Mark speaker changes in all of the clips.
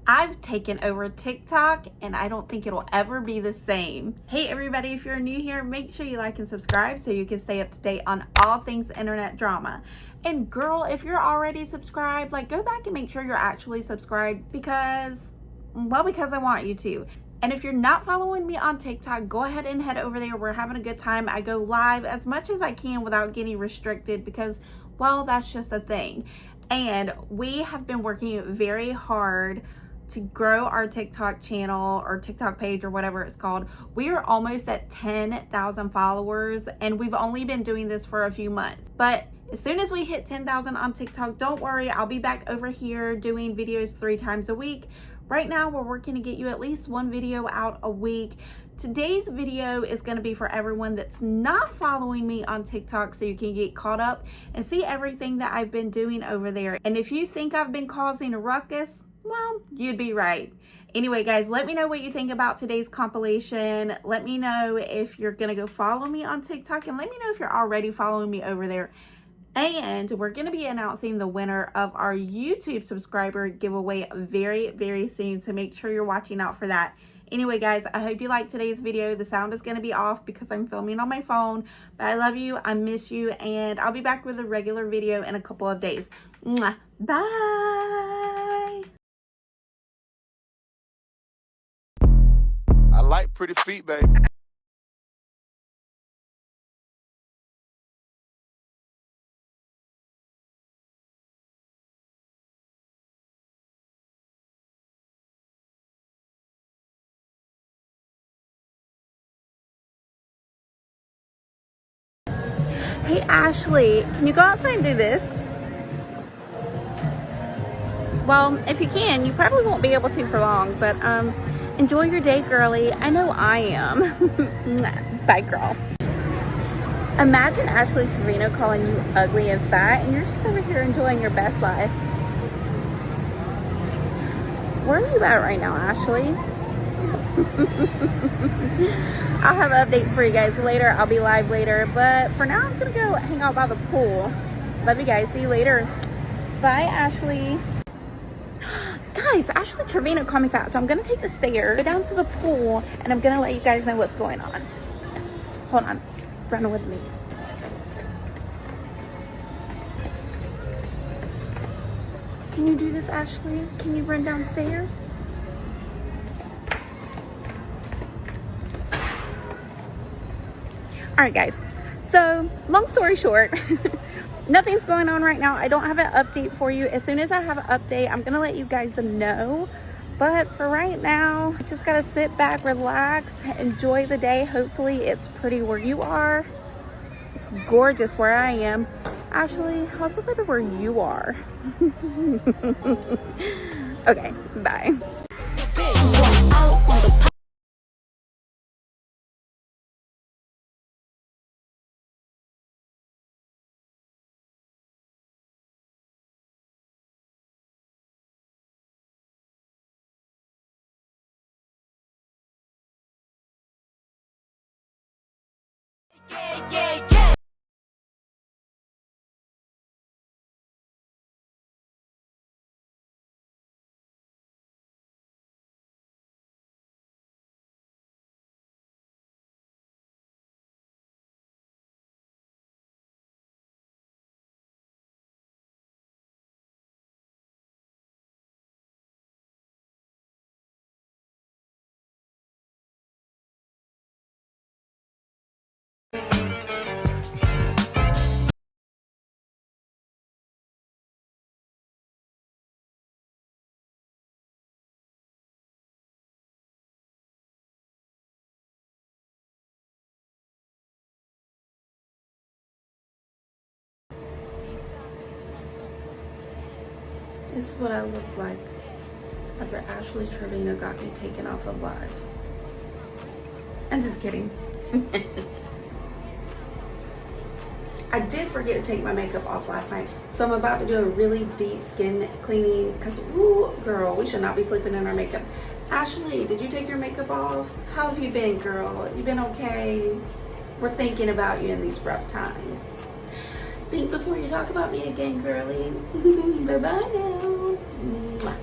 Speaker 1: I've taken over TikTok and I don't think it'll ever be the same. Hey everybody, if you're new here, make sure you like and subscribe so you can stay up to date on all things internet drama. And girl, if you're already subscribed, like go back and make sure you're actually subscribed because I want you to. And if you're not following me on TikTok, go ahead and head over there. We're having a good time. I go live as much as I can without getting restricted because, well, that's just a thing. And we have been working very hard to grow our TikTok channel or TikTok page or whatever it's called. We are almost at 10,000 followers and we've only been doing this for a few months. But as soon as we hit 10,000 on TikTok, don't worry, I'll be back over here doing videos 3 times a week. Right now, we're working to get you at least 1 video out a week. Today's video is going to be for everyone that's not following me on TikTok so you can get caught up and see everything that I've been doing over there. And if you think I've been causing a ruckus, well, you'd be right. Anyway, guys, let me know what you think about today's compilation. Let me know if you're going to go follow me on TikTok and let me know if you're already following me over there. And we're going to be announcing the winner of our YouTube subscriber giveaway very, very soon. So make sure you're watching out for that. Anyway, guys, I hope you liked today's video. The sound is going to be off because I'm filming on my phone. But I love you. I miss you. And I'll be back with a regular video in a couple of days. Mwah. Bye.
Speaker 2: I like pretty feet, baby.
Speaker 1: Hey, Ashley, can you go outside and do this? Well, if you can, you probably won't be able to for long, but enjoy your day, girly. I know I am. Bye, girl. Imagine Ashley Trevino calling you ugly and fat, and you're just over here enjoying your best life. Where are you at right now, Ashley? I'll have updates for you guys later. I'll be live later, but for now, I'm gonna go hang out by the pool. Love you guys. See you later. Bye, Ashley. Guys, Ashley Trevino called me fat, so I'm gonna take the stairs, go down to the pool, and I'm gonna let you guys know what's going on. Hold on, run with me. Can you do this, Ashley? Can you run downstairs? All right, guys. So, long story short, nothing's going on right now. I don't have an update for you. As soon as I have an update, I'm gonna let you guys know. But for right now, you just gotta sit back, relax, enjoy the day. Hopefully it's pretty where you are. It's gorgeous where I am. Actually, how's the weather where you are? Okay, bye. Yeah. This is what I look like after Ashley Trevino got me taken off of live. I'm just kidding. I did forget to take my makeup off last night, so I'm about to do a really deep skin cleaning because, ooh, girl, we should not be sleeping in our makeup. Ashley, did you take your makeup off? How have you been, girl? You been okay? We're thinking about you in these rough times. Think before you talk about me again, girly. Bye-bye now. Mwah.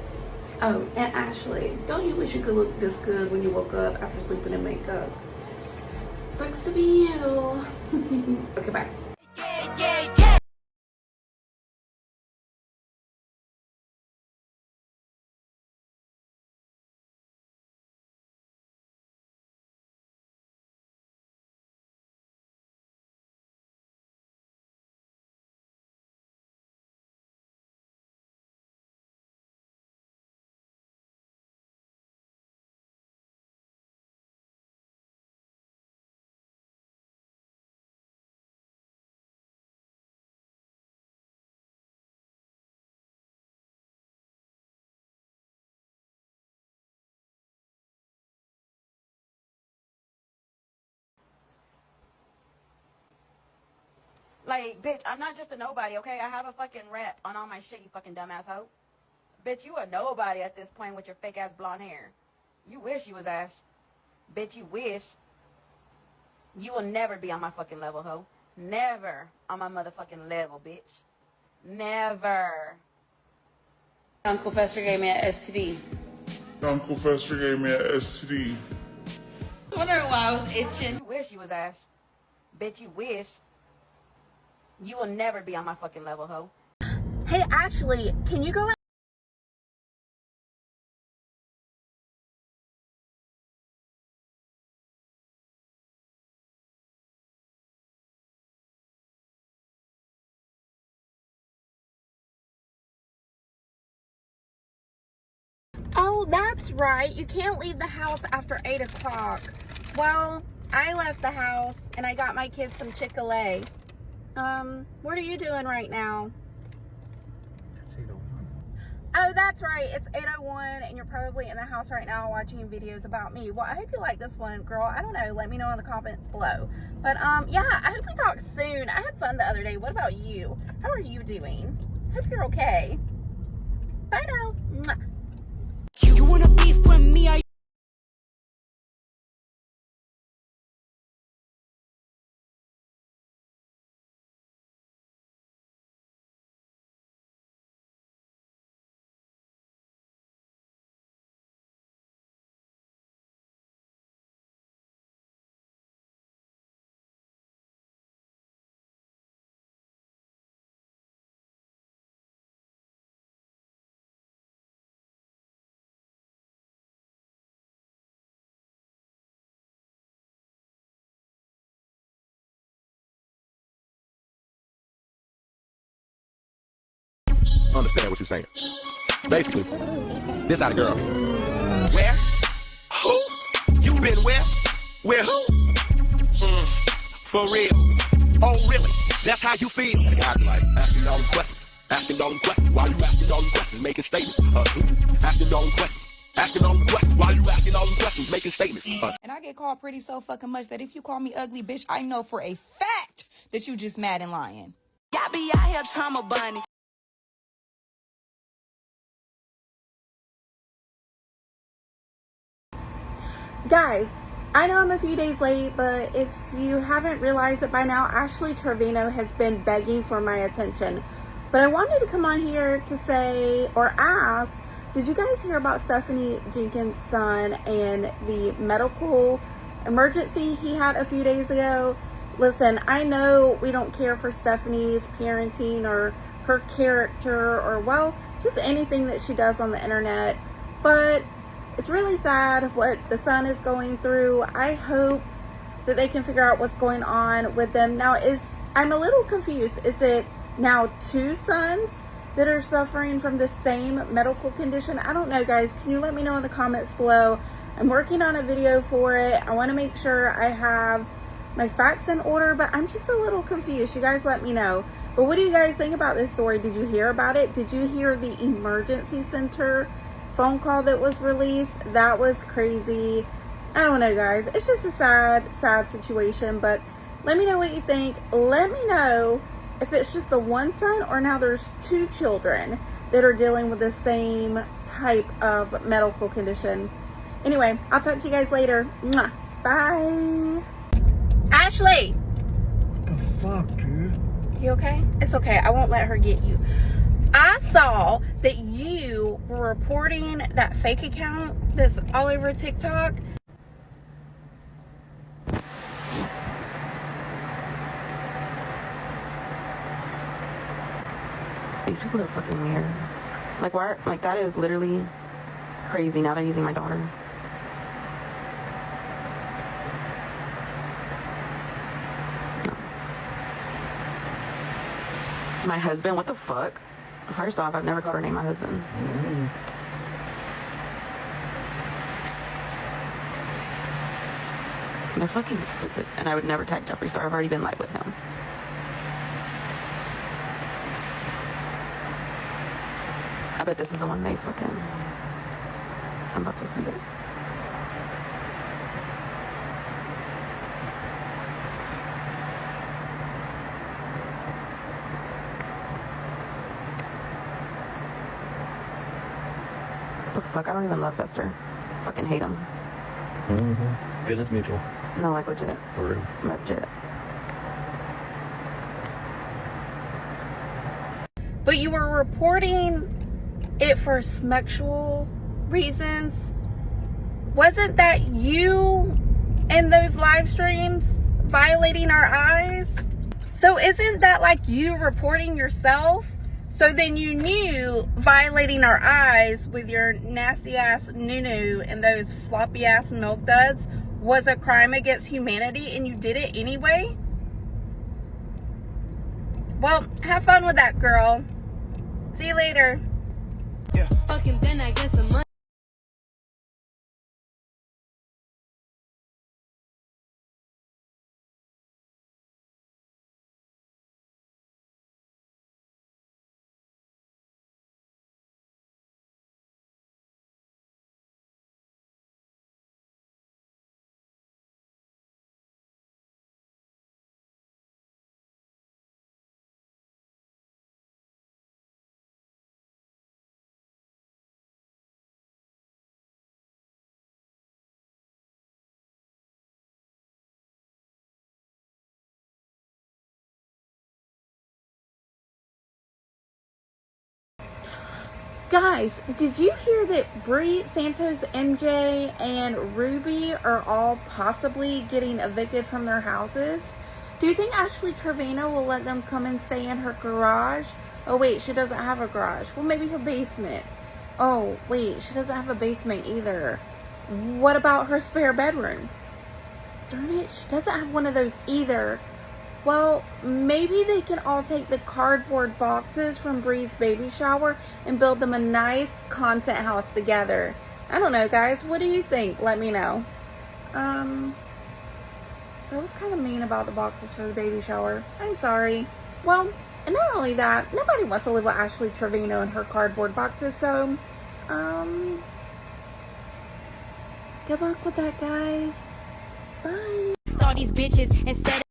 Speaker 1: Oh, and Ashley, don't you wish you could look this good when you woke up after sleeping in makeup? Sucks to be you. Okay, bye.
Speaker 2: Like, bitch, I'm not just a nobody, okay? I have a fucking rep on all my shit, you fucking dumbass hoe. Bitch, you a nobody at this point with your fake ass blonde hair. You wish you was Ash. Bitch, you wish. You will never be on my fucking level, hoe. Never on my motherfucking level, bitch. Never. Uncle Fester gave me an STD.
Speaker 3: Uncle Fester gave me an STD.
Speaker 2: Wondering why I was itching. You wish you was Ash. Bitch, you wish. You will never be on my fucking level, hoe.
Speaker 1: Hey, Ashley, can you go in? Oh, that's right. You can't leave the house after 8 o'clock. Well, I left the house and I got my kids some Chick-fil-A. What are you doing right now?
Speaker 4: It's 8:01.
Speaker 1: Oh, that's right. It's 8:01 and you're probably in the house right now watching videos about me. Well, I hope you like this one, girl. I don't know. Let me know in the comments below. But, yeah, I hope we talk soon. I had fun the other day. What about you? How are you doing? Hope you're okay. Bye now. Mwah.
Speaker 5: You wanna beef with me?
Speaker 6: Understand what you're saying. Basically, this out of girl. Where? Who? You been where? Where who? For real. Oh, really? That's how you feel? I like asking all them questions. Asking all them questions. Why you asking all them questions? Making statements. Asking all them questions. Asking all them questions. Why you asking all them questions? Making statements.
Speaker 7: And I get called pretty so fucking much that if you call me ugly, bitch, I know for a fact that you just mad and lying.
Speaker 5: Y'all be out here trauma bunny.
Speaker 1: Guys, I know I'm a few days late, but if you haven't realized it by now, Ashley Trevino has been begging for my attention. But I wanted to come on here to say or ask, did you guys hear about Stephanie Jenkins' son and the medical emergency he had a few days ago? Listen, I know we don't care for Stephanie's parenting or her character or, well, just anything that she does on the internet, but it's really sad what the son is going through. I hope that they can figure out what's going on with them. Now, I'm a little confused. Is it now 2 sons that are suffering from the same medical condition? I don't know, guys. Can you let me know in the comments below? I'm working on a video for it. I want to make sure I have my facts in order, but I'm just a little confused. You guys let me know. But what do you guys think about this story? Did you hear about it? Did you hear the emergency center phone call that was released? That was crazy. I don't know, guys. It's just a sad situation, but let me know what you think. Let me know if it's just the one son or now there's 2 children that are dealing with the same type of medical condition. Anyway, I'll talk to you guys later. Mwah. Bye. Ashley!
Speaker 4: What the fuck, dude?
Speaker 1: You okay? It's okay. I won't let her get you. I saw that you were reporting that fake account that's all over TikTok.
Speaker 2: These people are fucking weird. Like, why? Like, that is literally crazy. Now they're using my daughter. No. My husband? What the fuck? First off, I've never called her name my husband. They're fucking stupid. And I would never tag Jeffree Star. I've already been live with him. I bet this is the one they fucking... I'm about to send it. What the fuck? I don't even love Fester. Fucking hate him.
Speaker 4: Feelings mutual.
Speaker 2: No, like legit.
Speaker 4: For real.
Speaker 2: Legit.
Speaker 1: But you were reporting it for sexual reasons. Wasn't that you in those live streams violating our eyes? So isn't that like you reporting yourself? So then you knew violating our eyes with your nasty ass nunu and those floppy ass milk duds was a crime against humanity, and you did it anyway? Well, have fun with that, girl. See you later.
Speaker 5: Fucking then I get some money.
Speaker 1: Guys, did you hear that Bree, Santos, MJ, and Ruby are all possibly getting evicted from their houses? Do you think Ashley Trevino will let them come and stay in her garage? Oh wait, she doesn't have a garage. Well, maybe her basement. Oh wait, she doesn't have a basement either. What about her spare bedroom? Darn it, she doesn't have one of those either. Well, maybe they can all take the cardboard boxes from Bree's baby shower and build them a nice content house together. I don't know, guys. What do you think? Let me know. That was kind of mean about the boxes for the baby shower. I'm sorry. Well, and not only that, nobody wants to live with Ashley Trevino and her cardboard boxes, so, good luck with that, guys. Bye.
Speaker 5: All these bitches instead.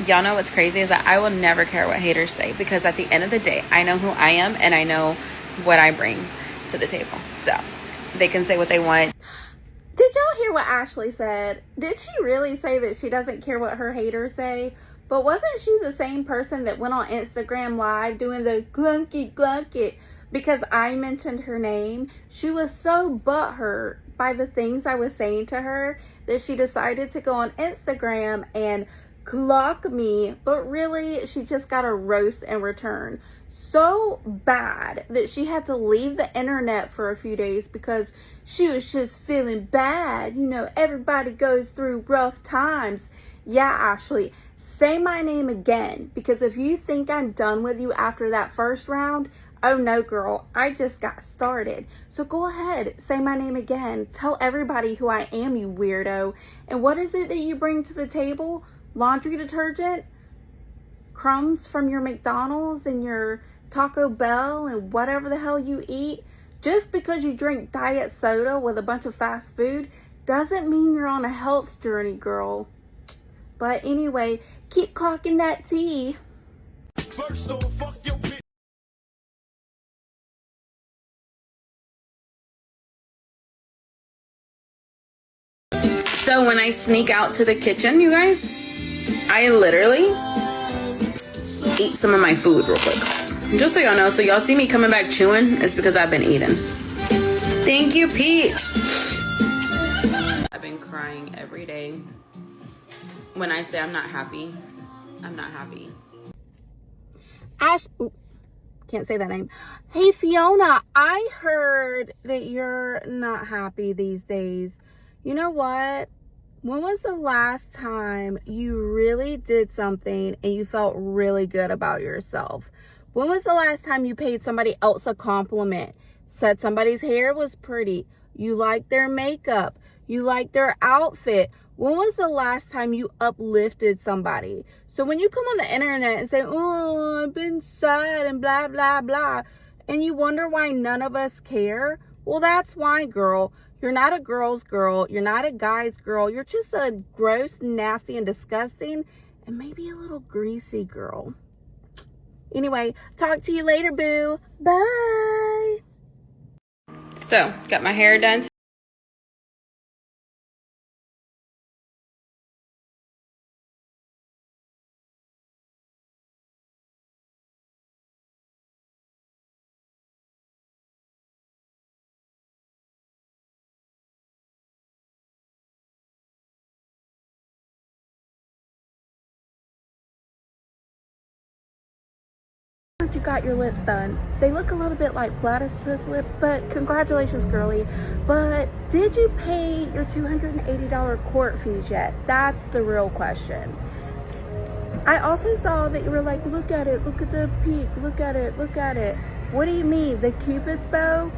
Speaker 1: Y'all know what's crazy is that I will never care what haters say, because at the end of the day, I know who I am and I know what I bring to the table. So they can say what they want. Did y'all hear what Ashley said? Did she really say that she doesn't care what her haters say? But wasn't she the same person that went on Instagram Live doing the glunky glunky because I mentioned her name? She was so butthurt by the things I was saying to her that she decided to go on Instagram and clock me, but really she just got a roast in return. So bad that she had to leave the internet for a few days because she was just feeling bad. You know, everybody goes through rough times. Yeah, Ashley, say my name again, because if you think I'm done with you after that first round, oh no, girl, I just got started. So go ahead, say my name again. Tell everybody who I am, you weirdo. And what is it that you bring to the table? Laundry detergent? Crumbs from your McDonald's and your Taco Bell and whatever the hell you eat? Just because you drink diet soda with a bunch of fast food doesn't mean you're on a health journey, girl. But anyway, keep clocking that tea.
Speaker 6: First off, fuck your bitch.
Speaker 2: So when I sneak out to the kitchen, you guys, I literally eat some of my food real quick. Just so y'all know, so y'all see me coming back chewing, it's because I've been eating. Thank you, Peach. I've been crying every day. When I say I'm not happy, I'm not happy.
Speaker 1: Can't say that name. Hey, Fiona, I heard that you're not happy these days. You know what? When was the last time you really did something and you felt really good about yourself? When was the last time you paid somebody else a compliment? Said somebody's hair was pretty. You liked their makeup. You liked their outfit. When was the last time you uplifted somebody? So when you come on the internet and say, oh, I've been sad and blah, blah, blah, and you wonder why none of us care, well, that's why, girl. You're not a girl's girl. You're not a guy's girl. You're just a gross, nasty, and disgusting, and maybe a little greasy girl. Anyway, talk to you later, boo. Bye.
Speaker 2: So, got my hair done.
Speaker 1: You got your lips done. They look a little bit like platypus lips, but congratulations, girly. But did you pay your $280 court fees yet? That's the real question. I also saw that you were like, look at it, look at the peak, look at it, look at it. What do you mean, the Cupid's bow?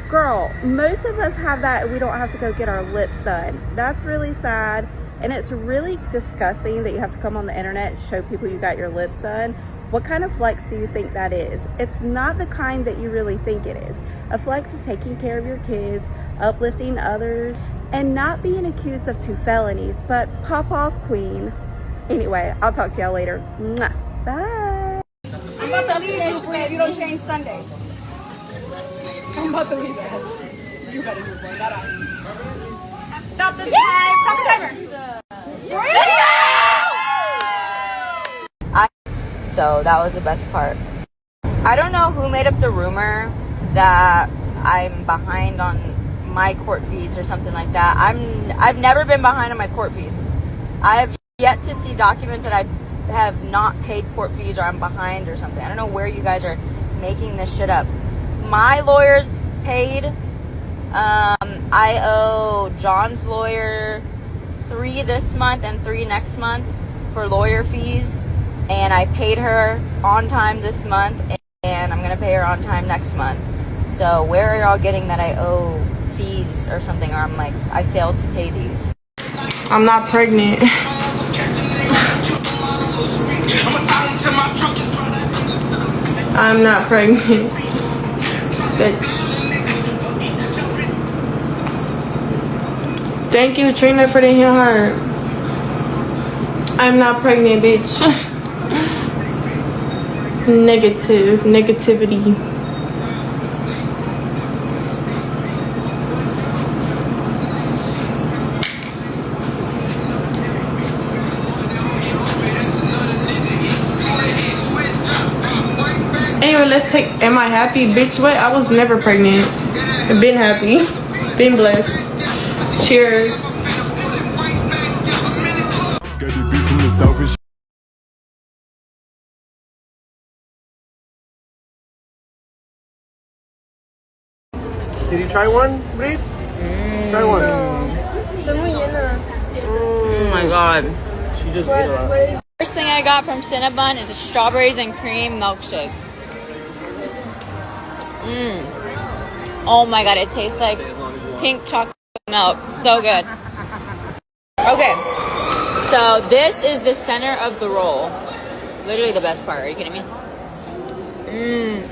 Speaker 1: Girl, most of us have that and we don't have to go get our lips done. That's really sad. And it's really disgusting that you have to come on the internet and show people you got your lips done. What kind of flex do you think that is? It's not the kind that you really think it is. A flex is taking care of your kids, uplifting others, and not being accused of 2 felonies. But pop off, queen. Anyway, I'll talk to y'all later. Mwah. Bye.
Speaker 7: I'm about to leave if you don't change Sunday. I'm about to leave the house. You better move on, not I. Stop the time. Stop the timer.
Speaker 8: So that was the best part. I don't know who made up the rumor that I'm behind on my court fees or something like that. I've never been behind on my court fees. I have yet to see documents that I have not paid court fees or I'm behind or something. I don't know where you guys are making this shit up. My lawyers paid. I owe John's lawyer $3 this month and $3 next month for lawyer fees, and I paid her on time this month, and I'm gonna pay her on time next month. So where are y'all getting that I owe fees or something, or I'm like, I failed to pay these?
Speaker 9: I'm not pregnant. I'm not pregnant. Bitch. Thank you, Trina, for the heal heart. I'm not pregnant, bitch. Negativity. Anyway, let's take, am I happy? Bitch, what? I was never pregnant. Been happy. Been blessed. Cheers.
Speaker 10: Did you try one, Reed? Try one.
Speaker 8: Oh my god.
Speaker 10: She just ate a lot.
Speaker 8: First thing I got from Cinnabon is a strawberries and cream milkshake. Oh my god, it tastes like pink chocolate milk. So good. Okay, so this is the center of the roll. Literally the best part. Are you kidding me?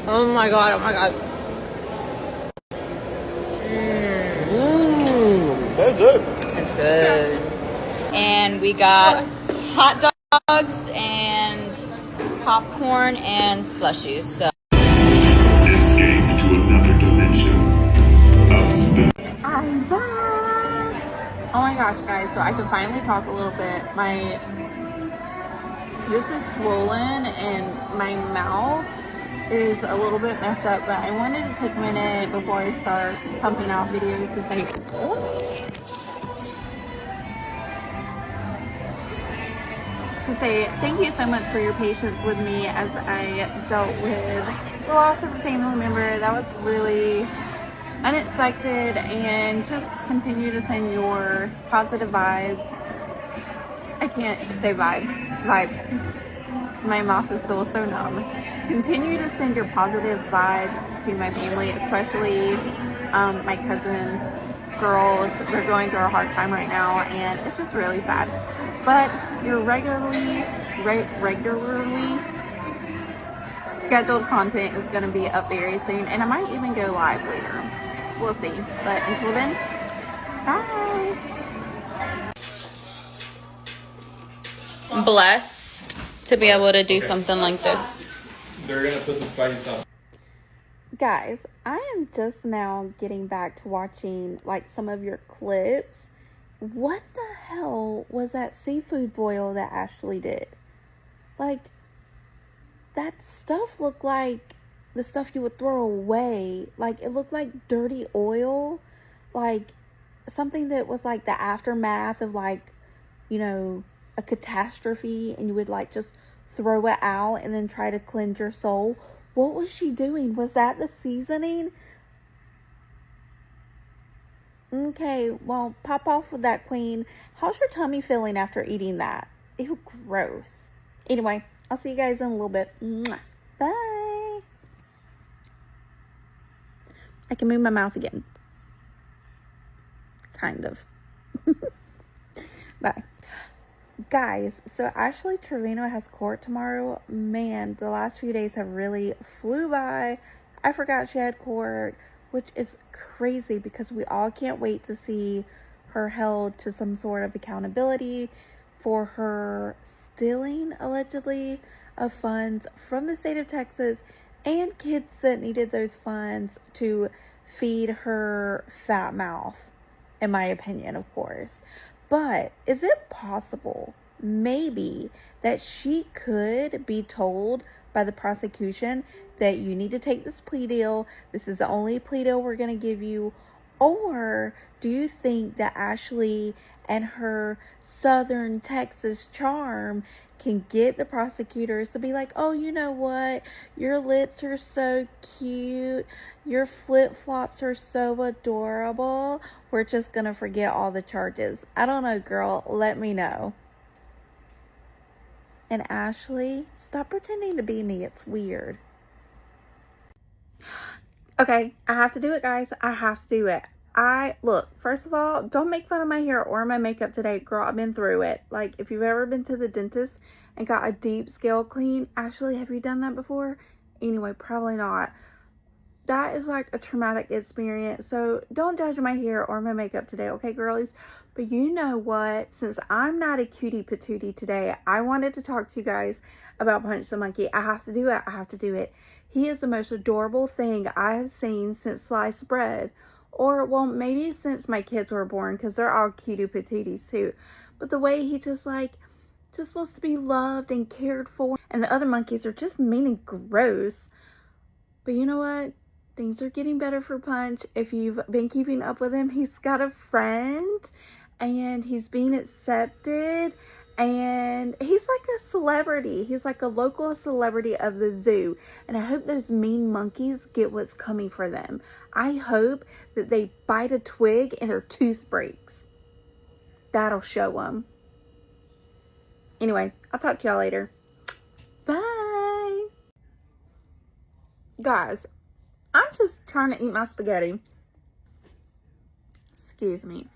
Speaker 8: Oh my god, oh my god.
Speaker 10: That's good.
Speaker 8: It's good. And we got hot dogs and popcorn and slushies. So
Speaker 11: Escape to another dimension of stuff.
Speaker 1: I'm back. Oh my gosh, guys, so I can finally talk a little bit. This is swollen and my mouth is a little bit messed up, but I wanted to take a minute before I start pumping out videos to say thank you so much for your patience with me as I dealt with the loss of a family member. That was really unexpected, and just continue to send your positive vibes. I can't say vibes. My mouth is still so numb. Continue to send your positive vibes to my family, especially my cousins, girls. They're going through a hard time right now, and it's just really sad. But your regularly scheduled content is going to be up very soon, and I might even go live later. We'll see. But until then, bye.
Speaker 8: blessed to be able to do something like this.
Speaker 12: They're gonna put the spicy sauce.
Speaker 1: Guys, I am just now getting back to watching like some of your clips. What the hell was that seafood boil that Ashley did? Like, that stuff looked like the stuff you would throw away. Like, it looked like dirty oil. Like, something that was like the aftermath of like, you know, a catastrophe, and you would like just throw it out and then try to cleanse your soul. What was she doing? Was that the seasoning? Okay, well, pop off with that, queen. How's your tummy feeling after eating that? Ew, gross. Anyway, I'll see you guys in a little bit. Mwah. Bye. I can move my mouth again. Kind of. Bye. Guys, so Ashley Trevino has court tomorrow. Man, the last few days have really flew by. I forgot she had court, which is crazy because we all can't wait to see her held to some sort of accountability for her stealing, allegedly, of funds from the state of Texas and kids that needed those funds to feed her fat mouth, in my opinion, of course. But is it possible, maybe, that she could be told by the prosecution that you need to take this plea deal, this is the only plea deal we're going to give you? Or do you think that Ashley and her Southern Texas charm can get the prosecutors to be like, oh, you know what? Your lips are so cute. Your flip-flops are so adorable. We're just going to forget all the charges. I don't know, girl. Let me know. And Ashley, stop pretending to be me. It's weird. Okay, I have to do it, guys. I have to do it. Look, first of all, don't make fun of my hair or my makeup today. Girl, I've been through it. Like, if you've ever been to the dentist and got a deep scale clean, Ashley, have you done that before? Anyway, probably not. That is like a traumatic experience. So don't judge my hair or my makeup today, okay, girlies? But you know what? Since I'm not a cutie patootie today, I wanted to talk to you guys about Punch the Monkey. I have to do it. I have to do it. He is the most adorable thing I have seen since sliced bread. Or, well, maybe since my kids were born, because they're all cutie patooties too. But the way he just wants to be loved and cared for. And the other monkeys are just mean and gross. But you know what? Things are getting better for Punch. If you've been keeping up with him, he's got a friend. And he's being accepted. And he's like a celebrity. He's like a local celebrity of the zoo. And I hope those mean monkeys get what's coming for them. I hope that they bite a twig and their tooth breaks. That'll show them. Anyway, I'll talk to y'all later. Bye. Guys, I'm just trying to eat my spaghetti. Excuse me.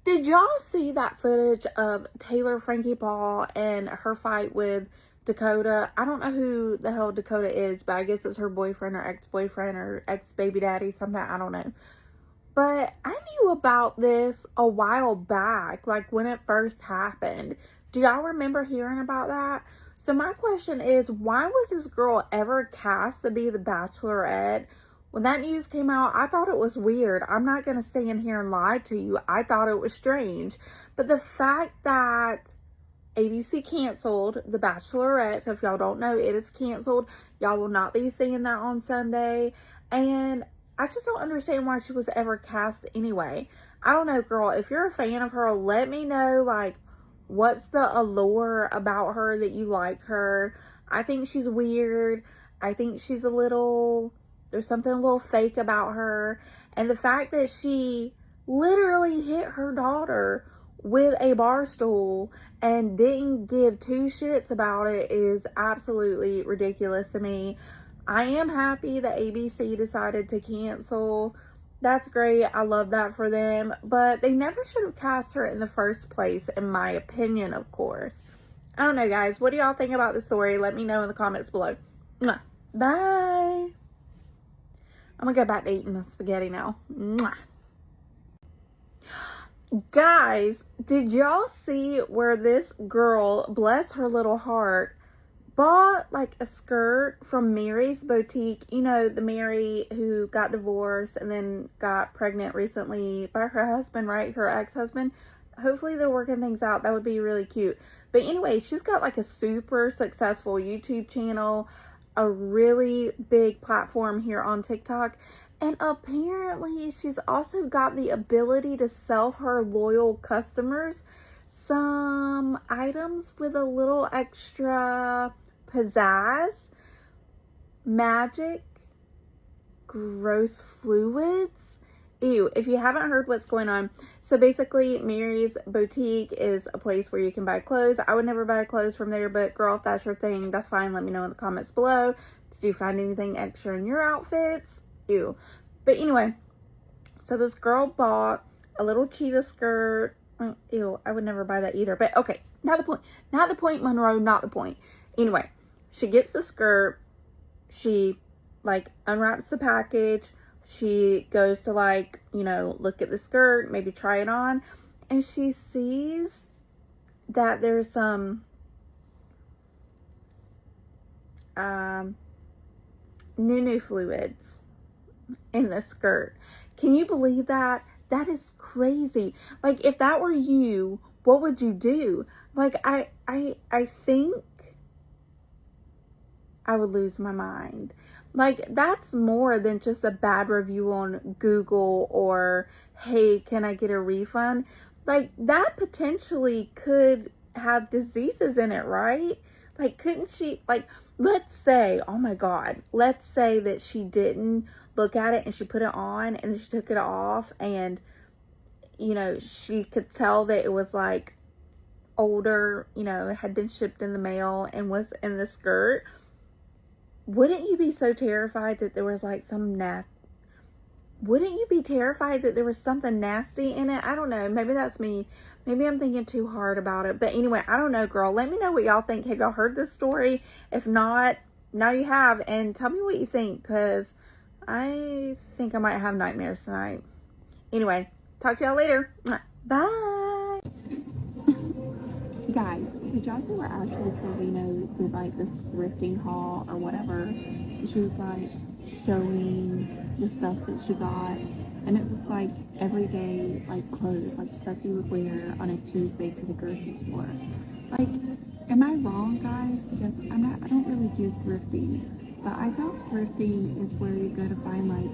Speaker 1: Did y'all see that footage of Taylor Frankie Paul and her fight with Dakota? I don't know who the hell Dakota is, but I guess it's her boyfriend or ex-boyfriend or ex-baby daddy, something, I don't know. But I knew about this a while back, like when it first happened. Do y'all remember hearing about that? So my question is, why was this girl ever cast to be the Bachelorette? When that news came out, I thought it was weird. I'm not going to stand here and lie to you. I thought it was strange. But the fact that ABC canceled The Bachelorette, so if y'all don't know, it is canceled. Y'all will not be seeing that on Sunday. And I just don't understand why she was ever cast anyway. I don't know, girl. If you're a fan of her, let me know, like, what's the allure about her that you like her. I think she's weird. I think she's a little... There's something a little fake about her. And the fact that she literally hit her daughter with a bar stool and didn't give two shits about it is absolutely ridiculous to me. I am happy that ABC decided to cancel. That's great. I love that for them. But they never should have cast her in the first place, in my opinion, of course. I don't know, guys. What do y'all think about the story? Let me know in the comments below. Bye. I'm gonna go back to eating the spaghetti now. Mwah. Guys, did y'all see where this girl, bless her little heart, bought like a skirt from Mary's Boutique? You know, the Mary who got divorced and then got pregnant recently by her husband, right? Her ex-husband. Hopefully they're working things out. That would be really cute. But anyway, she's got like a super successful YouTube channel, a really big platform here on TikTok, and apparently she's also got the ability to sell her loyal customers some items with a little extra pizzazz, magic, gross fluids. Ew, if you haven't heard what's going on, so basically Mary's Boutique is a place where you can buy clothes. I would never buy clothes from there, but girl, if that's your thing, that's fine. Let me know in the comments below. Did you find anything extra in your outfits? Ew. But anyway, so this girl bought a little cheetah skirt. Ew, I would never buy that either. But okay, not the point. Not the point, Monroe, not the point. Anyway, she gets the skirt. She, like, unwraps the package. She goes to, like, you know, look at the skirt, maybe try it on. And she sees that there's some nunu fluids in the skirt. Can you believe that? That is crazy. Like, if that were you, what would you do? Like, I think I would lose my mind. Like, that's more than just a bad review on Google or, hey, can I get a refund? Like, that potentially could have diseases in it, right? Like, couldn't she, like, let's say, oh my God, let's say that she didn't look at it and she put it on and then she took it off and, you know, she could tell that it was, like, older, you know, it had been shipped in the mail and was in the skirt. Wouldn't you be so terrified that there was like wouldn't you be terrified that there was something nasty in it? I don't know. Maybe that's me. Maybe I'm thinking too hard about it. But anyway, I don't know, girl. Let me know what y'all think. Have y'all heard this story? If not, now you have. And tell me what you think, because I think I might have nightmares tonight. Anyway, talk to y'all later. Bye. Guys, did y'all see where Ashley Trevino did like this thrifting haul or whatever? She was like showing the stuff that she got, and it looked like everyday like clothes, like stuff you would wear on a Tuesday to the grocery store. Like, am I wrong, guys? Because I don't really do thrifting, but I thought thrifting is where you go to find like,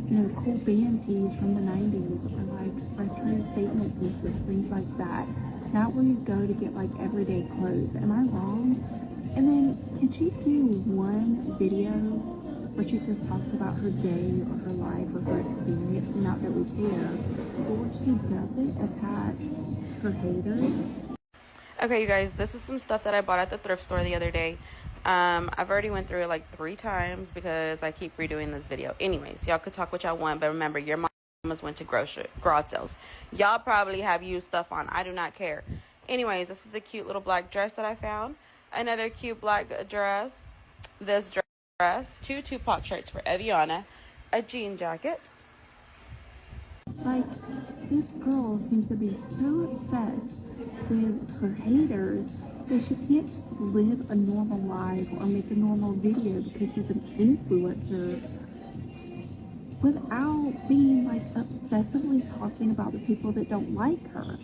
Speaker 1: you know, cool band tees from the 90s or like retro statement pieces, things like that. not where you go to get like everyday clothes. Am I wrong? And then can she do one video where she just talks about her day or her life or her experience? Not that we care, but where she doesn't attack her haters.
Speaker 8: Okay, you guys, this is some stuff that I bought at the thrift store the other day. I've already went through it like 3 times because I keep redoing this video. Anyways, y'all could talk what y'all want, but remember, your mamas went to garage sales. Y'all probably have used stuff on. I do not care. Anyways, this is a cute little black dress that I found. Another cute black dress. This dress. 2 Tupac shirts for Eviana. A jean jacket.
Speaker 1: Like, this girl seems to be so obsessed with her haters that she can't just live a normal life or make a normal video because she's an influencer without being like obsessively talking about the people that don't like her.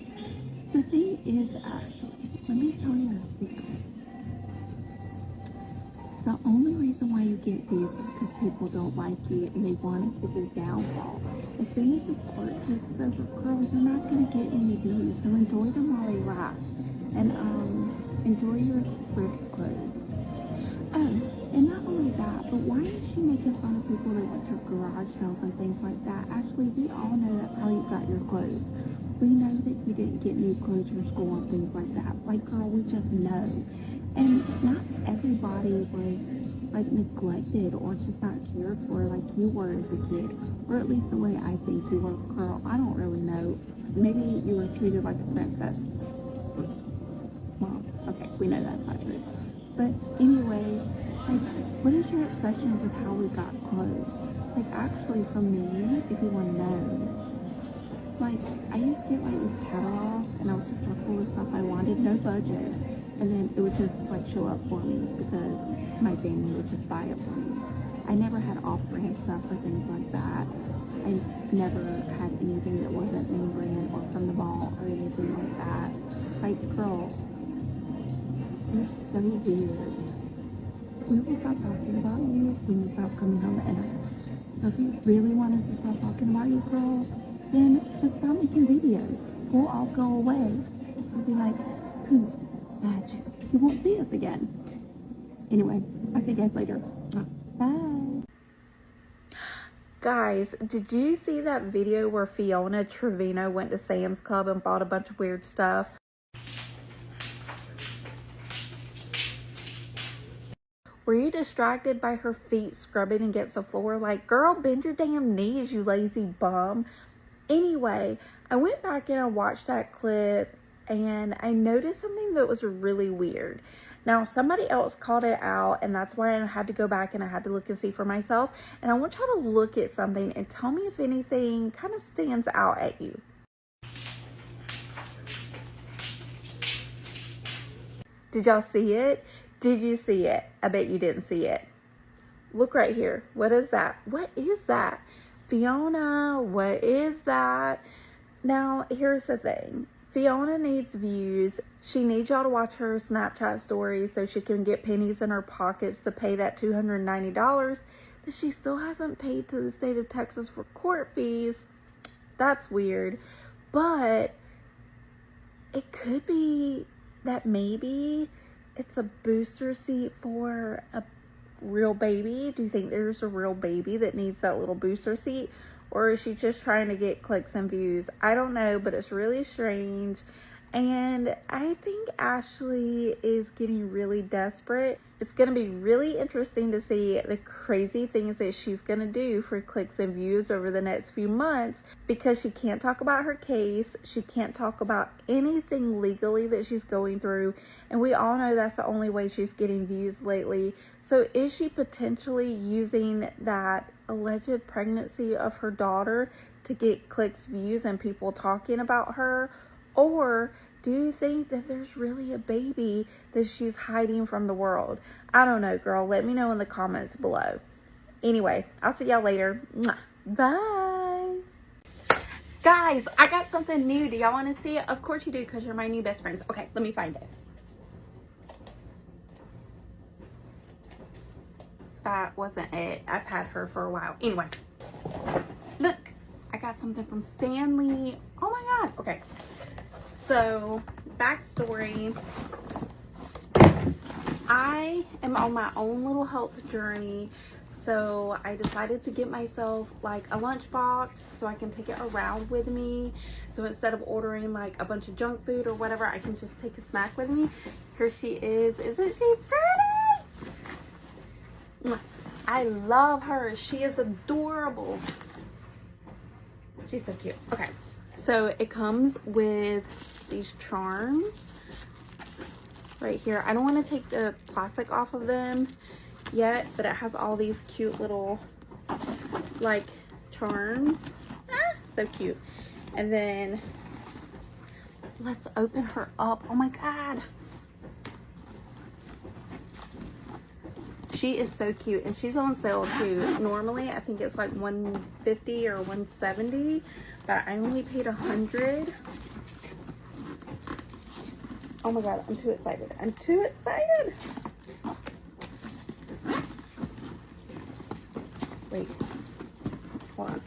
Speaker 1: The thing is, Ashley, let me tell you a secret. The only reason why you get views is because people don't like you and they want to see your downfall. As soon as this court case is over, girl, you're not going to get any views. So enjoy them while they last. And enjoy your thrift clothes. Oh, and not only that, but why is she making fun of people that went to garage sales and things like that? Actually, we all know that's how you got your clothes. We know that you didn't get new clothes from school and things like that. Like, girl, we just know. And not everybody was like neglected or just not cared for like you were as a kid, or at least the way I think you were. Girl, I don't really know. Maybe you were treated like a princess. Well, okay, we know that's not true. But anyway, like, what is your obsession with how we got clothes? Like, actually, for me, if you want to know, like, I used to get like this catalog and I would just look all the stuff I wanted, no budget. And then it would just like show up for me because my family would just buy it for me. I never had off-brand stuff or things like that. I never had anything that wasn't name brand or from the mall or anything like that. Like, girl, you're so weird. We will stop talking about you when you stop coming on the internet. So if you really want us to stop talking about you, girl, then just stop making videos. We'll all go away. We'll be like, poof. Magic. You won't see us again. Anyway, I'll see you guys later. Bye. Guys, did you see that video where Fiona Trevino went to Sam's Club and bought a bunch of weird stuff? Were you distracted by her feet scrubbing against the floor? Like, girl, bend your damn knees, you lazy bum. Anyway, I went back and I watched that clip and I noticed something that was really weird. Now, somebody else called it out, and that's why I had to go back and I had to look and see for myself. And I want y'all to look at something and tell me if anything kind of stands out at you. Did y'all see it? Did you see it? I bet you didn't see it. Look right here. What is that? What is that? Fiona, what is that? Now, here's the thing. Fiona needs views. She needs y'all to watch her Snapchat stories so she can get pennies in her pockets to pay that $290 that she still hasn't paid to the state of Texas for court fees. That's weird. But it could be that maybe it's a booster seat for a real baby. Do you think there's a real baby that needs that little booster seat? Or is she just trying to get clicks and views? I don't know, but it's really strange. And I think Ashley is getting really desperate. It's going to be really interesting to see the crazy things that she's going to do for clicks and views over the next few months, because she can't talk about her case. She can't talk about anything legally that she's going through. And we all know that's the only way she's getting views lately. So is she potentially using that alleged pregnancy of her daughter to get clicks, views, and people talking about her? Or do you think that there's really a baby that she's hiding from the world? I don't know, girl. Let me know in the comments below. Anyway, I'll see y'all later. Bye. Guys, I got something new. Do y'all want to see it? Of course you do, because you're my new best friends. Okay, let me find it. That wasn't it. I've had her for a while. Anyway, look, I got something from Stanley. Oh my God. Okay. So backstory. I am on my own little health journey, so I decided to get myself like a lunchbox so I can take it around with me. So instead of ordering like a bunch of junk food or whatever, I can just take a snack with me. Here she is. Isn't she pretty? I love her. She is adorable. She's so cute. Okay, so it comes with these charms right here. I don't want to take the plastic off of them yet, but it has all these cute little like charms. So cute. And then let's open her up. Oh my god, she is so cute, and she's on sale too. Normally I think it's like $150 or $170, but I only paid $100. Oh my god, I'm too excited. I'm too excited. Wait, hold on.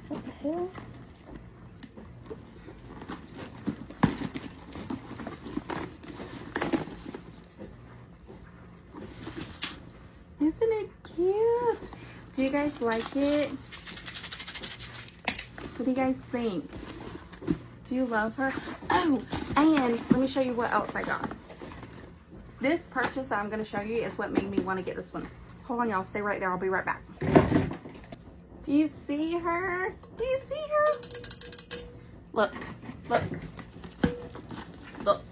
Speaker 1: What the hell? Isn't it cute? Do you guys like it? What do you guys think? Do you love her? Oh, and let me show you what else I got. This purchase that I'm going to show you is what made me want to get this one. Hold on, y'all. Stay right there. I'll be right back. Do you see her? Do you see her? Look. Look. Look.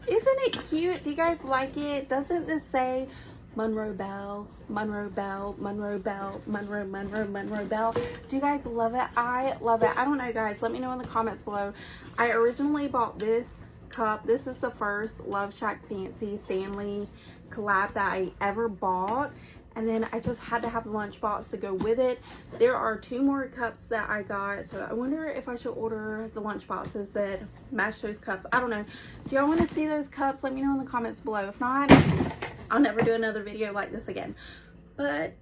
Speaker 1: Isn't it cute? Do you guys like it? Doesn't this say Monroe Bell, Monroe Bell, Monroe Bell, Monroe, Monroe, Monroe Bell? Do you guys love it? I love it. I don't know, guys. Let me know in the comments below. I originally bought this cup. This is the first Love Shack Fancy Stanley collab that I ever bought. And then I just had to have the lunchbox to go with it. There are 2 more cups that I got. So I wonder if I should order the lunchboxes that match those cups. I don't know. If y'all want to see those cups, let me know in the comments below. If not, I'll never do another video like this again. But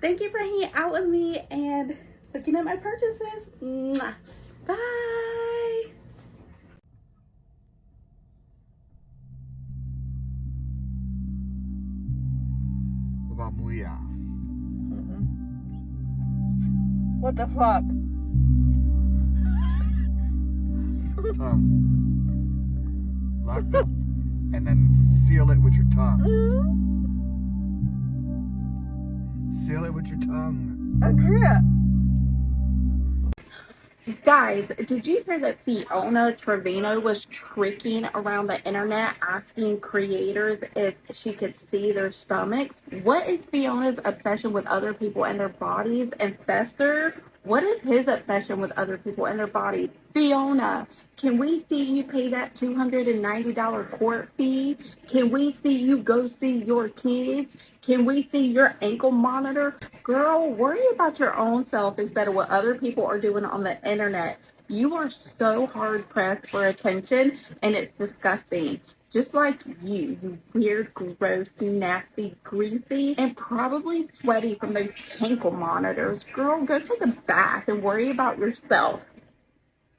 Speaker 1: thank you for hanging out with me and looking at my purchases. Mwah. Bye.
Speaker 10: What the fuck?
Speaker 13: Tongue. Lock it and then seal it with your tongue. Seal it with your tongue.
Speaker 1: Okay. Guys, did you hear that Ashley Trevino was tricking around the internet asking creators if she could see their stomachs? What is Fiona's obsession with other people and their bodies? And Fester, what is his obsession with other people and their bodies? Fiona, can we see you pay that $290 court fee? Can we see you go see your kids? Can we see your ankle monitor? Girl, worry about your own self instead of what other people are doing on the internet. You are so hard pressed for attention, and it's disgusting. Just like you weird, gross, nasty, greasy, and probably sweaty from those ankle monitors. Girl, go take a bath and worry about yourself.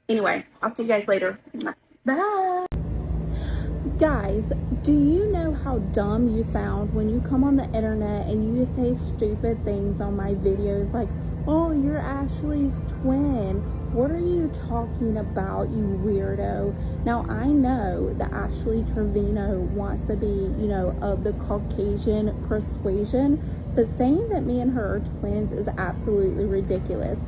Speaker 1: Anyway, I'll see you guys later. Bye. Guys, do you know how dumb you sound when you come on the internet and you say stupid things on my videos like, oh, you're Ashley's twin? What are you talking about, you weirdo? Now, I know that Ashley Trevino wants to be, you know, of the Caucasian persuasion, but saying that me and her are twins is absolutely ridiculous.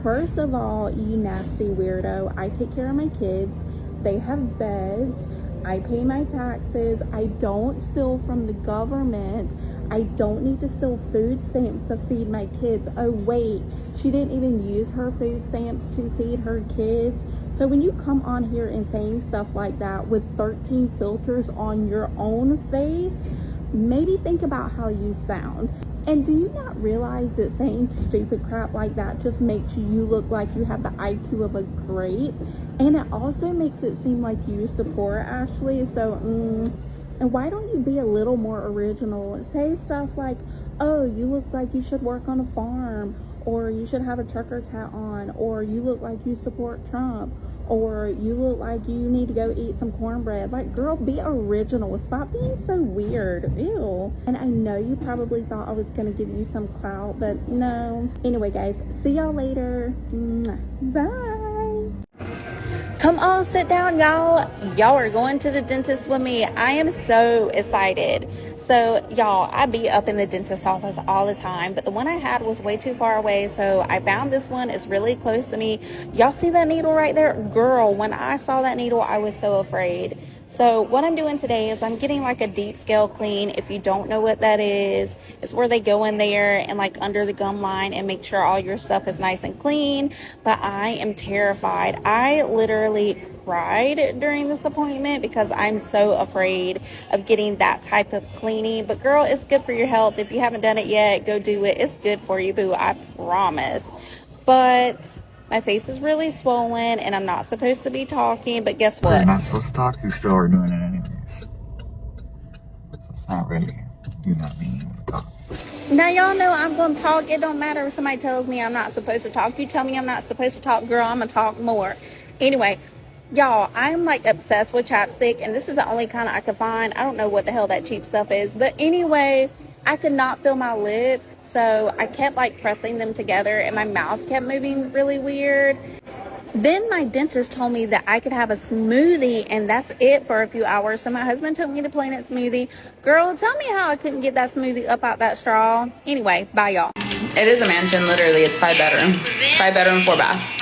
Speaker 1: First of all, you nasty weirdo, I take care of my kids. They have beds. I pay my taxes. I don't steal from the government. I don't need to steal food stamps to feed my kids. Oh wait, she didn't even use her food stamps to feed her kids. So when you come on here and saying stuff like that with 13 filters on your own face, maybe think about how you sound. And do you not realize that saying stupid crap like that just makes you look like you have the IQ of a grape? And it also makes it seem like you support Ashley. So, and why don't you be a little more original and say stuff like, oh, you look like you should work on a farm, or you should have a trucker's hat on, or you look like you support Trump, or you look like you need to go eat some cornbread. Like, girl, be original. Stop being so weird. Ew. And I know you probably thought I was gonna give you some clout, but no. Anyway, guys, see y'all later. Bye. Come on, sit down, y'all. Y'all are going to the dentist with me. I am so excited. So, y'all, I be up in the dentist's office all the time, but the one I had was way too far away, so I found this one. It's really close to me. Y'all see that needle right there? Girl, when I saw that needle, I was so afraid. So what I'm doing today is I'm getting like a deep scale clean. If you don't know what that is, it's where they go in there and like under the gum line and make sure all your stuff is nice and clean. But I am terrified. I literally cried during this appointment because I'm so afraid of getting that type of cleaning. But girl, it's good for your health. If you haven't done it yet, go do it. It's good for you, boo. I promise. But my face is really swollen and I'm not supposed to be talking, but guess what?
Speaker 13: You're not supposed to talk, you still are doing it anyways. So it's not really, you're not being able to talk.
Speaker 1: Now y'all know I'm going to talk. It don't matter if somebody tells me I'm not supposed to talk. You tell me I'm not supposed to talk, girl, I'm going to talk more. Anyway, y'all, I'm like obsessed with chapstick, and this is the only kind I could find. I don't know what the hell that cheap stuff is, but anyway, I could not feel my lips, so I kept like pressing them together and my mouth kept moving really weird. Then my dentist told me that I could have a smoothie and that's it for a few hours. So my husband took me to Planet Smoothie. Girl, tell me how I couldn't get that smoothie up out that straw. Anyway, bye y'all.
Speaker 8: It is a mansion, literally. It's 5 bedroom, 4 bath.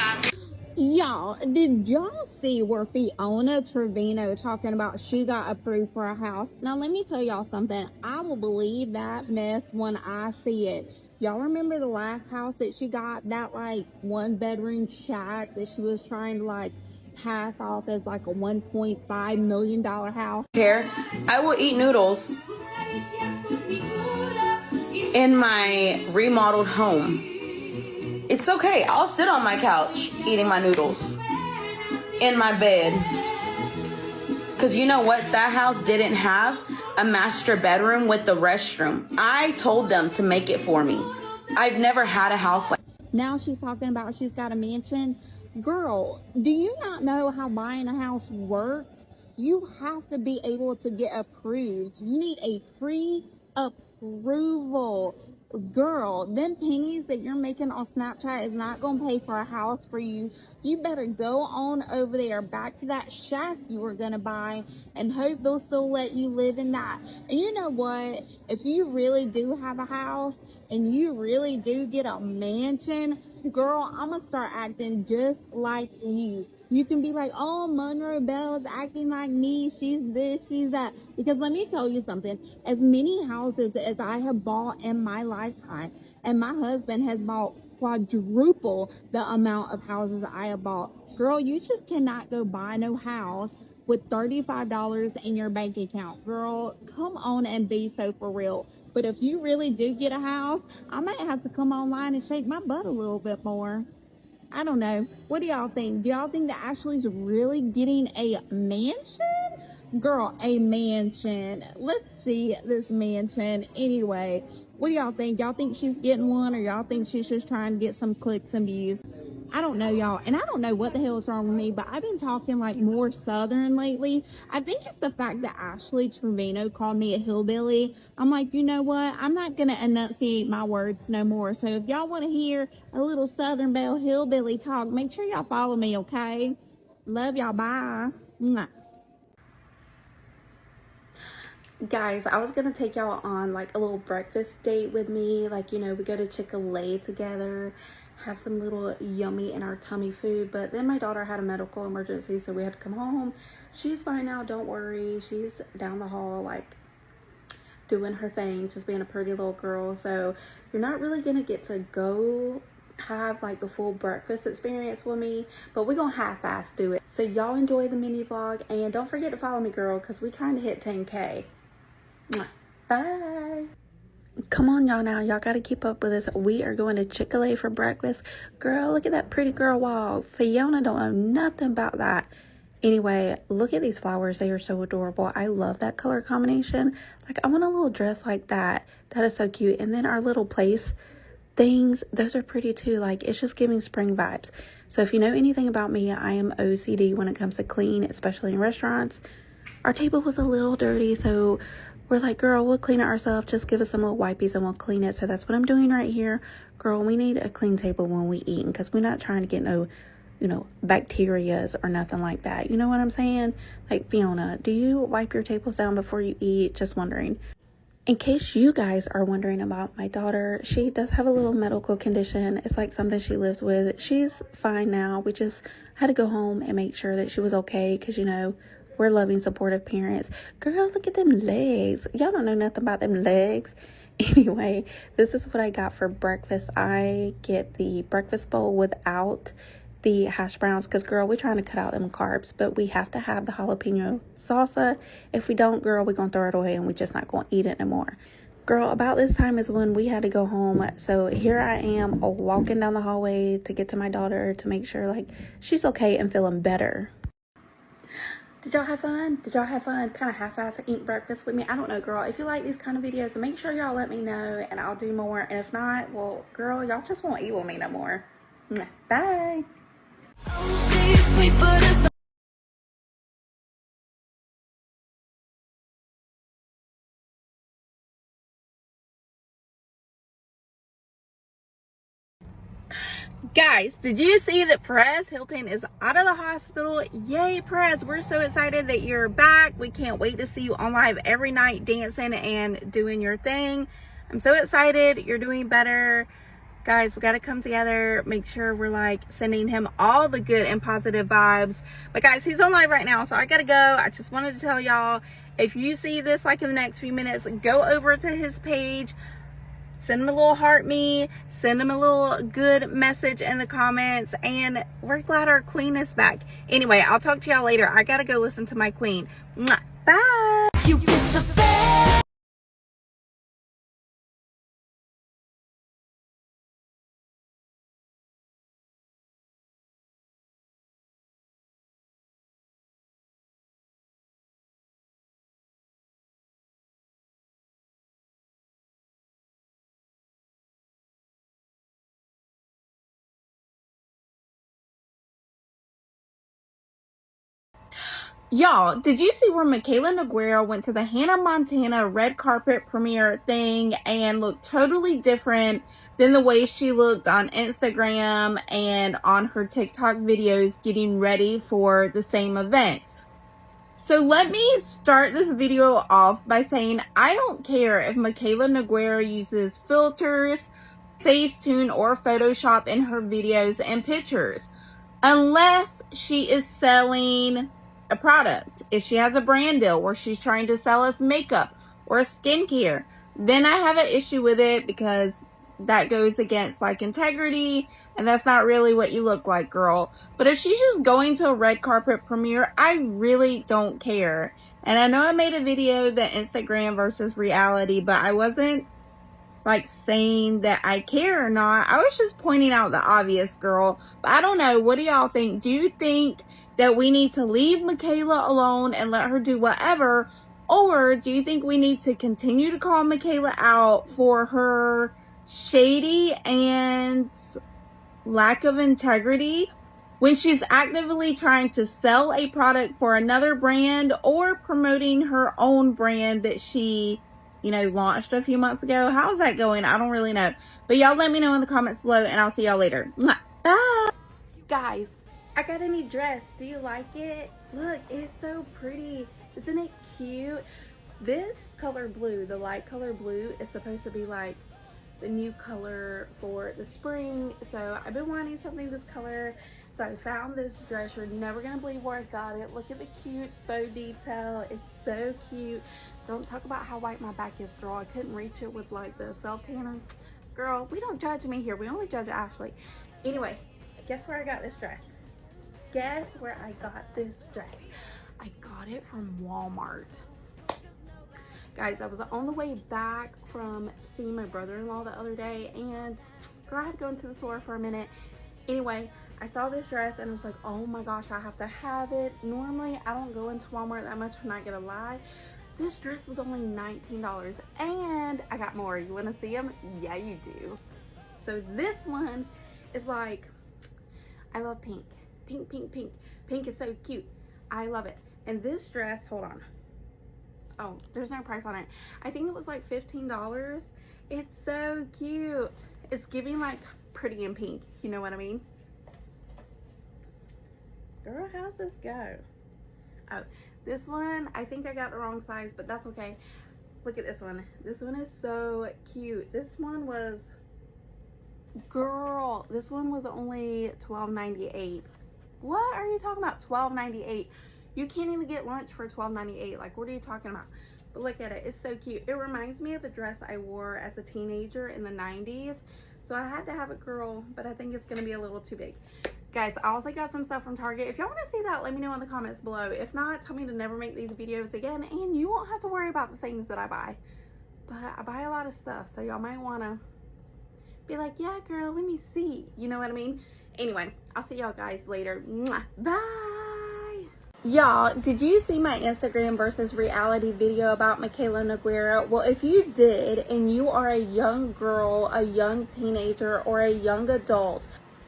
Speaker 1: Y'all, did y'all see where Fiona Trevino talking about she got approved for a house? Now, let me tell y'all something. I will believe that mess when I see it. Y'all remember the last house that she got? That, like, 1-bedroom shack that she was trying to, like, pass off as, like, a $1.5 million house?
Speaker 8: Here, I will eat noodles in my remodeled home. It's okay. I'll sit on my couch eating my noodles in my bed. Because you know what? That house didn't have a master bedroom with the restroom. I told them to make it for me. I've never had a house like
Speaker 1: Now she's talking about she's got a mansion. Girl, do you not know how buying a house works? You have to be able to get approved. You need a pre-approval. Girl, them pennies that you're making on Snapchat is not going to pay for a house for you. You better go on over there back to that shack you were going to buy and hope they'll still let you live in that. And you know what? If you really do have a house and you really do get a mansion, girl, I'm going to start acting just like you. You can be like, oh, Monroe Bell's acting like me. She's this, she's that. Because let me tell you something. As many houses as I have bought in my lifetime, and my husband has bought quadruple the amount of houses I have bought. Girl, you just cannot go buy no house with $35 in your bank account. Girl, come on and be so for real. But if you really do get a house, I might have to come online and shake my butt a little bit more. I don't know. What do y'all think? Do y'all think that Ashley's really getting a mansion? Girl, a mansion. Let's see this mansion. Anyway, what do y'all think? Y'all think she's getting one, or y'all think she's just trying to get some clicks and views? I don't know, y'all. And I don't know what the hell is wrong with me, but I've been talking like more Southern lately. I think it's the fact that Ashley Trevino called me a hillbilly. I'm like, you know what? I'm not going to enunciate my words no more. So if y'all want to hear a little Southern Belle hillbilly talk, make sure y'all follow me, okay? Love y'all. Bye. Mwah. Guys, I was going to take y'all on like a little breakfast date with me. Like, you know, we go to Chick-fil-A together, have some little yummy in our tummy food. But then my daughter had a medical emergency, so we had to come home. She's fine now, don't worry. She's down the hall, like, doing her thing, just being a pretty little girl. So you're not really going to get to go have like the full breakfast experience with me, but we're gonna half-ass do it. So y'all enjoy the mini vlog, and don't forget to follow me, girl, because we're trying to hit 10K. Bye. Come on, y'all. Now y'all gotta keep up with us. We are going to Chick-fil-A for breakfast. Girl, look at that pretty girl walk. Fiona don't know nothing about that. Anyway, look at these flowers. They are so adorable. I love that color combination. Like, I want a little dress like that. That is so cute. And then our little place things, those are pretty too. Like, it's just giving spring vibes. So if you know anything about me, I am OCD when it comes to clean, especially in restaurants. Our table was a little dirty, so we're like, girl, we'll clean it ourselves. Just give us some little wipies and we'll clean it. So that's what I'm doing right here. Girl, we need a clean table when we eat, because we're not trying to get no, you know, bacterias or nothing like that. You know what I'm saying? Like, Fiona, do you wipe your tables down before you eat? Just wondering. In case you guys are wondering about my daughter, she does have a little medical condition. It's like something she lives with. She's fine now. We just had to go home and make sure that she was okay, because, you know, we're loving, supportive parents. Girl, look at them legs. Y'all don't know nothing about them legs. Anyway, this is what I got for breakfast. I get the breakfast bowl without the hash browns, because, girl, we're trying to cut out them carbs, but we have to have the jalapeno salsa. If we don't, girl, we're gonna throw it away and we're just not gonna eat it anymore. Girl, about this time is when we had to go home. So here I am walking down the hallway to get to my daughter to make sure, like, she's okay and feeling better. Did y'all have fun? Did y'all have fun kind of half-ass eating breakfast with me? I don't know, girl. If you like these kind of videos, make sure y'all let me know and I'll do more. And if not, well, girl, y'all just won't eat with me no more. Bye. Guys, did you see that Perez Hilton is out of the hospital? Yay, Perez. We're so excited that you're back. We can't wait to see you on live every night dancing and doing your thing. I'm so excited. You're doing better. Guys, we got to come together, make sure we're like sending him all the good and positive vibes. But guys, he's on live right now, so I got to go. I just wanted to tell y'all, if you see this like in the next few minutes, go over to his page, send him a little heart me, send him a little good message in the comments, and we're glad our queen is back. Anyway, I'll talk to y'all later. I got to go listen to my queen. Mwah. Bye. You get the best. Y'all, did you see where Michaela Noguera went to the Hannah Montana red carpet premiere thing and looked totally different than the way she looked on Instagram and on her TikTok videos getting ready for the same event? So let me start this video off by saying I don't care if Michaela Noguera uses filters, Facetune, or Photoshop in her videos and pictures, unless she is selling a product. If she has a brand deal where she's trying to sell us makeup or skincare, then I have an issue with it, because that goes against like integrity, and that's not really what you look like, girl. But if she's just going to a red carpet premiere, I really don't care. And I know I made a video, the Instagram versus reality, but I wasn't like saying that I care or not. I was just pointing out the obvious, girl. But I don't know. What do y'all think? Do you think that we need to leave Michaela alone and let her do whatever? Or do you think we need to continue to call Michaela out for her shady and lack of integrity when she's actively trying to sell a product for another brand or promoting her own brand that she, you know, launched a few months ago? How's that going? I don't really know. But y'all let me know in the comments below, and I'll see y'all later. Bye. Guys, I got a new dress. Do you like it? Look, it's so pretty. Isn't it cute? This color blue, the light color blue, is supposed to be like the new color for the spring. So I've been wanting something this color. So I found this dress. You're never gonna believe where I got it. Look at the cute bow detail. It's so cute. Don't talk about how white my back is, girl. I couldn't reach it with like the self tanner. Girl, we don't judge me here. We only judge Ashley. Anyway, guess where I got this dress? Guess where I got this dress? I got it from Walmart. Guys, I was on the way back from seeing my brother-in-law the other day, and girl, I had to go into the store for a minute. Anyway, I saw this dress and I was like, oh my gosh, I have to have it. Normally, I don't go into Walmart that much, I'm not gonna lie. This dress was only $19, and I got more. You wanna see them? Yeah, you do. So this one is like, I love pink. Pink, pink, pink. Pink is so cute. I love it. And this dress, hold on. Oh, there's no price on it. I think it was like $15. It's so cute. It's giving like pretty in pink. You know what I mean? Girl, how's this go? Oh, this one, I think I got the wrong size, but that's okay. Look at this one. This one is so cute. This one was, girl, this one was only $12.98. What are you talking about? $12.98. You can't even get lunch for $12.98. Like, what are you talking about? But look at it. It's so cute. It reminds me of a dress I wore as a teenager in the 90s. So I had to have it, girl, but I think it's going to be a little too big. Guys, I also got some stuff from Target. If y'all want to see that, let me know in the comments below. If not, tell me to never make these videos again, and you won't have to worry about the things that I buy. But I buy a lot of stuff, so y'all might want to be like, yeah, girl, let me see. You know what I mean? Anyway, I'll see y'all guys later. Mwah. Bye. Y'all, did you see my Instagram versus reality video about Michaela Noguera? Well, if you did, and you are a young girl, a young teenager, or a young adult,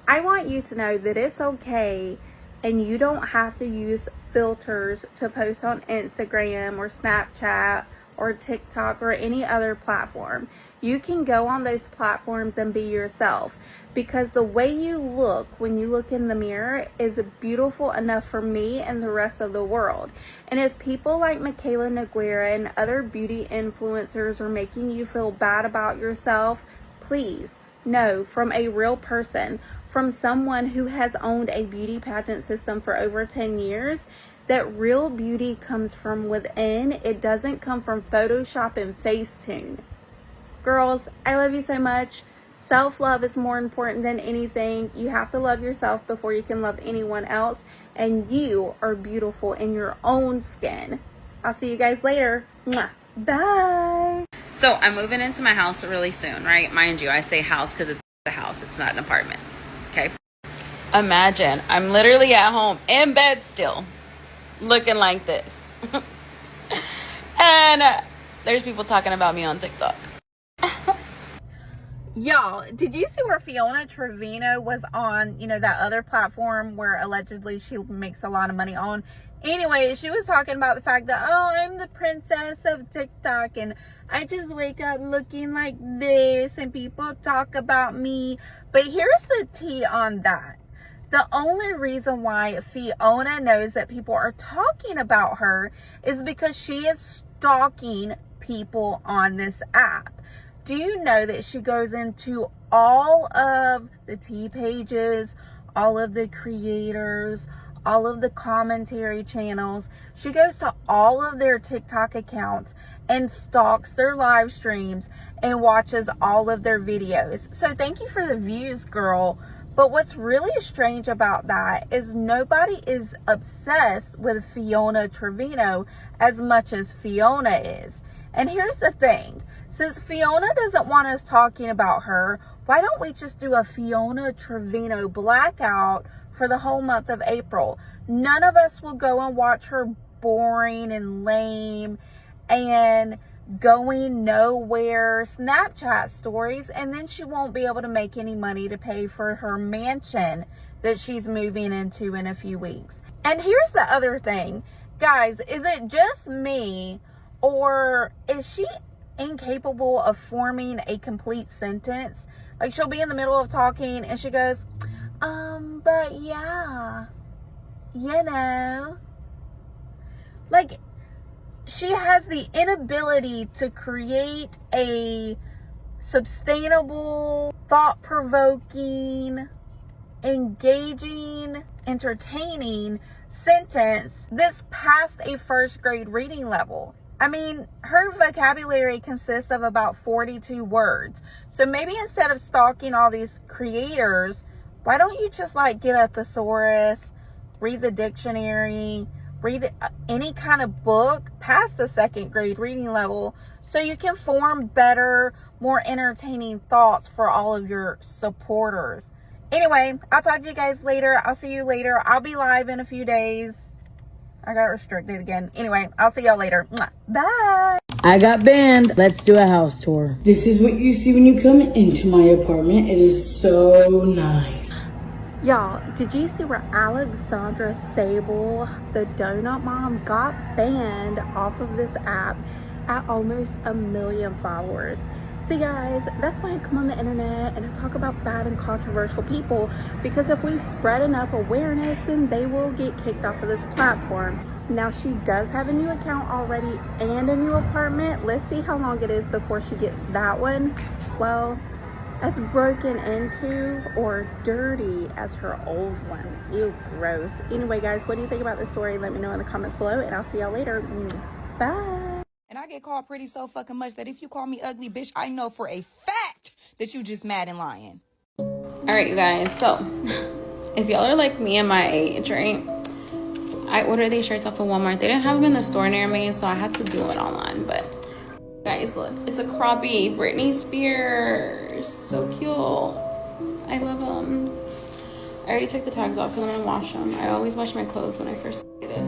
Speaker 1: I want you to know that it's okay and you don't have to use filters to post on Instagram or Snapchat or TikTok or any other platform. You can go on those platforms and be yourself, because the way you look when you look in the mirror is beautiful enough for me and the rest of the world. And if people like Michaela Noguera and other beauty influencers are making you feel bad about yourself, please know from a real person, from someone who has owned a beauty pageant system for over 10 years, that real beauty comes from within. It doesn't come from Photoshop and Facetune. Girls, I love you so much. Self-love is more important than anything. You have to love yourself before you can love anyone else. And you are beautiful in your own skin. I'll see you guys later. Mwah. Bye.
Speaker 2: So I'm moving into my house really soon, right? Mind you, I say house because it's a house. It's not an apartment. Okay. Imagine I'm literally at home in bed still, looking like this. And there's people talking about me on TikTok.
Speaker 1: Y'all, did you see where Fiona Trevino was on, you know, that other platform where allegedly she makes a lot of money on? Anyway, she was talking about the fact that, oh, I'm the princess of TikTok and I just wake up looking like this and people talk about me. But here's the tea on that. The only reason why Fiona knows that people are talking about her is because she is stalking people on this app. Do you know that she goes into all of the tea pages, all of the creators, all of the commentary channels? She goes to all of their TikTok accounts and stalks their live streams and watches all of their videos. So thank you for the views, girl. But what's really strange about that is nobody is obsessed with Fiona Trevino as much as Fiona is. And here's the thing. Since Fiona doesn't want us talking about her, why don't we just do a Fiona Trevino blackout for the whole month of April? None of us will go and watch her boring and lame and going nowhere Snapchat stories, and then she won't be able to make any money to pay for her mansion that she's moving into in a few weeks. And here's the other thing. Guys, is it just me, or is she incapable of forming a complete sentence? Like, she'll be in the middle of talking and she goes, but yeah, you know. Like, she has the inability to create a sustainable, thought-provoking, engaging, entertaining sentence that's past a first grade reading level. I mean, her vocabulary consists of about 42 words. So maybe instead of stalking all these creators, why don't you just like get a thesaurus, read the dictionary, read any kind of book past the second grade reading level so you can form better, more entertaining thoughts for all of your supporters. Anyway, I'll talk to you guys later. I'll see you later. I'll be live in a few days. I got restricted again. Anyway, I'll see y'all later. Bye.
Speaker 14: I got banned. Let's do a house tour. This is what you see when you come into my apartment. It is so nice.
Speaker 1: Y'all, did you see where Alexandra Sable, the donut mom, got banned off of this app at almost 1 million followers? See guys, that's why I come on the internet and I talk about bad and controversial people, because if we spread enough awareness, then they will get kicked off of this platform. Now she does have a new account already and a new apartment. Let's see how long it is before she gets that one, well, as broken into or dirty as her old one. Ew, gross. Anyway guys, what do you think about this story? Let me know in the comments below and I'll see y'all later. Bye.
Speaker 2: And I get called pretty so fucking much that if you call me ugly, bitch, I know for a fact that you just mad and lying.
Speaker 15: All right, you guys. So, if y'all are like me and my age, right? I ordered these shirts off of Walmart. They didn't have them in the store near me, so I had to do it online. But, guys, look. It's a croppy Britney Spears. So cute. I love them. I already took the tags off because I'm going to wash them. I always wash my clothes when I first get it.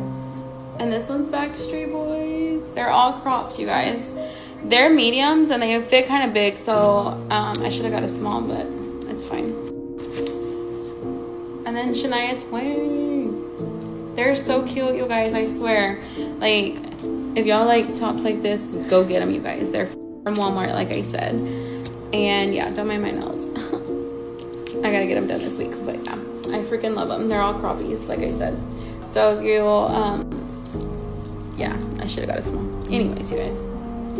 Speaker 15: And this one's Backstreet Boys. They're all cropped, you guys. They're mediums and they fit kind of big, so I should have got a small, but it's fine. And then Shania Twain. They're so cute, you guys, I swear. Like, if y'all like tops like this, go get them, you guys. They're from Walmart, like I said. And yeah, don't mind my nails. I gotta get them done this week, but yeah, I freaking love them. They're all crappies, like I said. So if you yeah, I should have got a small. Anyways, you guys,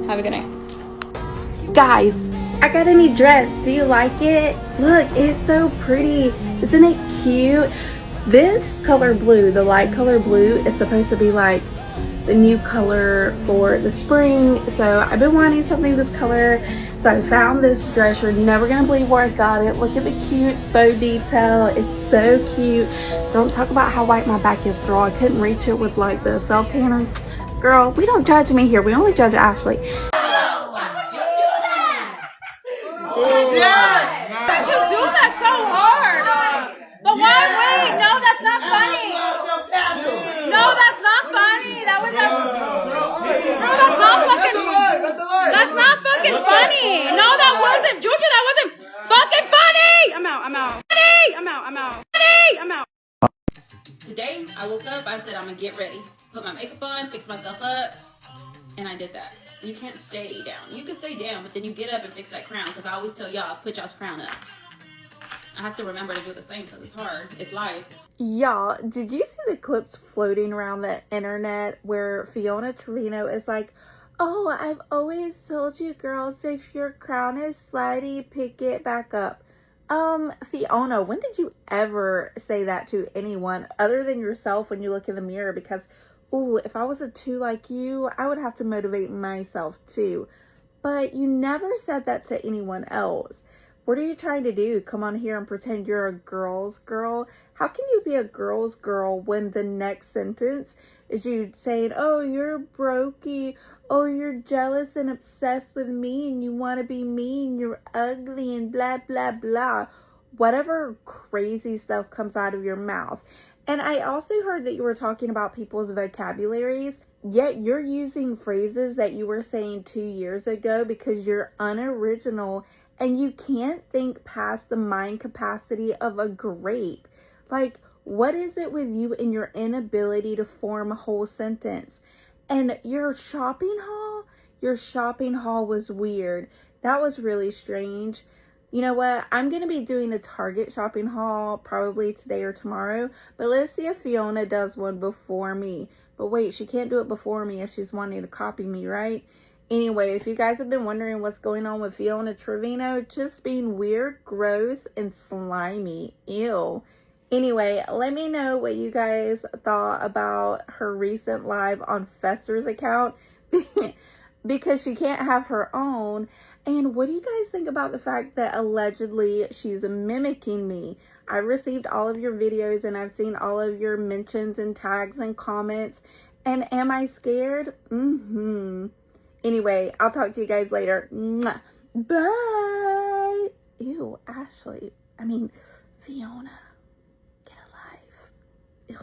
Speaker 15: have a good night.
Speaker 1: Guys, I got a new dress. Do you like it? Look, it's so pretty. Isn't it cute? This color blue, the light color blue, is supposed to be like the new color for the spring. So I've been wanting something this color. So I found this dress. You're never gonna believe where I got it. Look at the cute faux detail. It's so cute. Don't talk about how white my back is, girl. I couldn't reach it with like the self tanner. Girl, we don't judge me here. We only judge Ashley.
Speaker 2: Today, I woke up, I said I'm gonna get ready. Put my makeup on, fix myself up, and I did that. You can't stay down. You can stay down, but then you get up and fix that crown, because I always tell y'all, put y'all's crown up. I have to remember to do the same because it's hard. It's life.
Speaker 1: Y'all, did you see the clips floating around the internet where Fiona Trevino is like, oh, I've always told you girls, if your crown is slutty, pick it back up. Fiona, when did you ever say that to anyone other than yourself when you look in the mirror? Because, ooh, if I was a 2 like you, I would have to motivate myself too. But you never said that to anyone else. What are you trying to do? Come on here and pretend you're a girl's girl? How can you be a girl's girl when the next sentence is you saying, oh, you're brokey, oh, you're jealous and obsessed with me and you want to be me and you're ugly and blah, blah, blah. Whatever crazy stuff comes out of your mouth. And I also heard that you were talking about people's vocabularies, yet you're using phrases that you were saying 2 years ago because you're unoriginal and you can't think past the mind capacity of a grape. Like, what is it with you and your inability to form a whole sentence? And your shopping haul was weird. That was really strange. You know what? I'm going to be doing a Target shopping haul probably today or tomorrow. But let's see if Fiona does one before me. But wait, she can't do it before me if she's wanting to copy me, right? Anyway, if you guys have been wondering what's going on with Fiona Trevino, just being weird, gross, and slimy. Ew. Anyway, let me know what you guys thought about her recent live on Fester's account because she can't have her own. And what do you guys think about the fact that allegedly she's mimicking me? I received all of your videos and I've seen all of your mentions and tags and comments. And am I scared? Anyway, I'll talk to you guys later. Mwah. Bye. Ew, Ashley. I mean, Fiona. Get a life. Ew.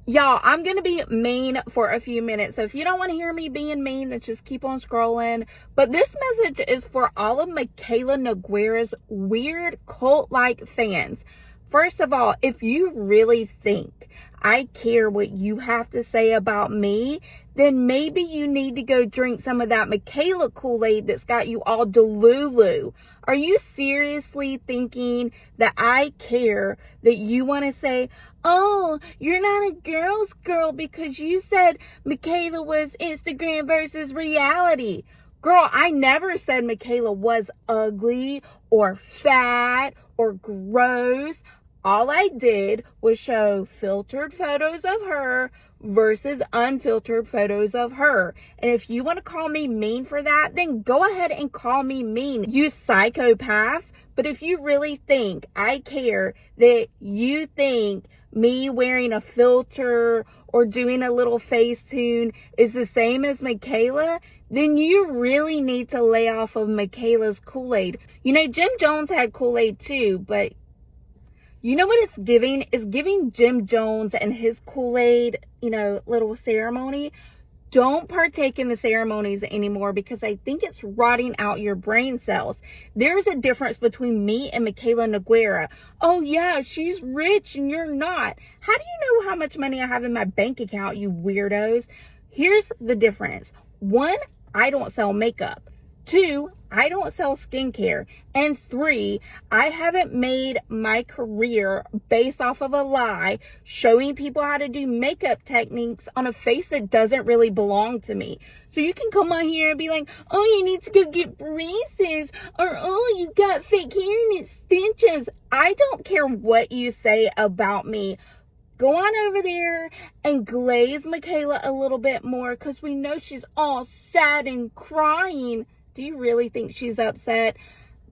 Speaker 1: Y'all, I'm going to be mean for a few minutes. So if you don't want to hear me being mean, then just keep on scrolling. But this message is for all of Michaela Nogueira's weird cult-like fans. First of all, if you really think I care what you have to say about me, then maybe you need to go drink some of that Michaela Kool-Aid that's got you all delulu. Are you seriously thinking that I care that you want to say, oh, you're not a girl's girl because you said Michaela was Instagram versus reality? Girl, I never said Michaela was ugly or fat or gross. All I did was show filtered photos of her versus unfiltered photos of her. And if you want to call me mean for that, then go ahead and call me mean, you psychopaths. But if you really think I care that you think me wearing a filter or doing a little Facetune is the same as Michaela, then you really need to lay off of Michaela's Kool-Aid. You know, Jim Jones had Kool-Aid too, but you know what it's giving? It's giving Jim Jones and his Kool-Aid, you know, little ceremony. Don't partake in the ceremonies anymore because I think it's rotting out your brain cells. There's a difference between me and Michaela Nogueira. Oh yeah, she's rich and you're not. How do you know how much money I have in my bank account, you weirdos? Here's the difference. 1, I don't sell makeup. 2, I don't sell skincare. And 3, I haven't made my career based off of a lie, showing people how to do makeup techniques on a face that doesn't really belong to me. So you can come on here and be like, oh, you need to go get braces, or oh, you got fake hair and extensions. I don't care what you say about me. Go on over there and glaze Michaela a little bit more because we know she's all sad and crying. Do you really think she's upset?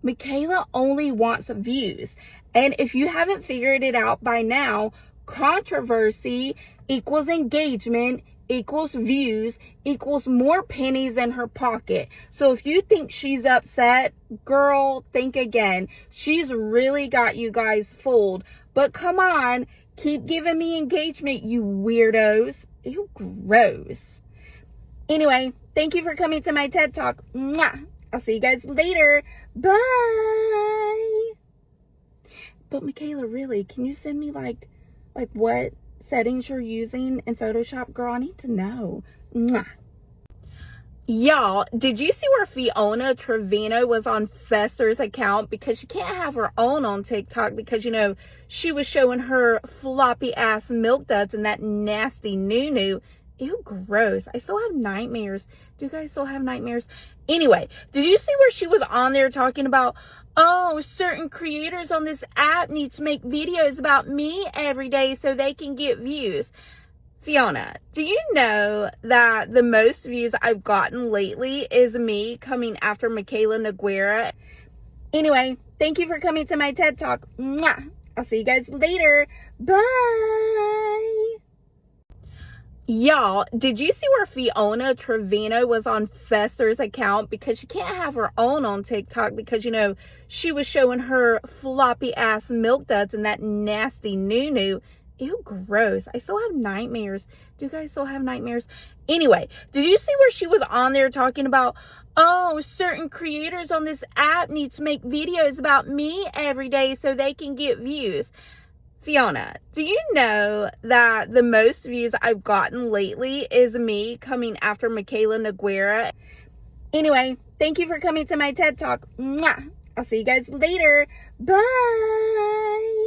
Speaker 1: Michaela only wants views. And if you haven't figured it out by now, controversy equals engagement equals views equals more pennies in her pocket. So if you think she's upset, girl, think again. She's really got you guys fooled. But come on, keep giving me engagement, you weirdos. Ew, gross. Anyway, thank you for coming to my TED Talk. Mwah. I'll see you guys later. Bye. But Michaela, really, can you send me like what settings you're using in Photoshop? Girl, I need to know. Mwah. Y'all, did you see where Fiona Trevino was on Fester's account because she can't have her own on TikTok because, you know, she was showing her floppy ass milk duds and that nasty noo-noo. Ew, gross. I still have nightmares. Do you guys still have nightmares? Anyway, did you see where she was on there talking about, oh, certain creators on this app need to make videos about me every day so they can get views? Fiona, do you know that the most views I've gotten lately is me coming after Michaela Nogueira? Anyway, thank you for coming to my TED Talk. Mwah. I'll see you guys later. Bye. Y'all, did you see where Fiona Trevino was on Fester's account because she can't have her own on TikTok because, you know, she was showing her floppy ass milk duds and that nasty noo-noo. Ew, gross. I still have nightmares. Do you guys still have nightmares? Anyway, did you see where she was on there talking about, oh, certain creators on this app need to make videos about me every day so they can get views? Fiona, do you know that the most views I've gotten lately is me coming after Michaela Nogueira? Anyway, thank you for coming to my TED Talk. Mwah. I'll see you guys later. Bye.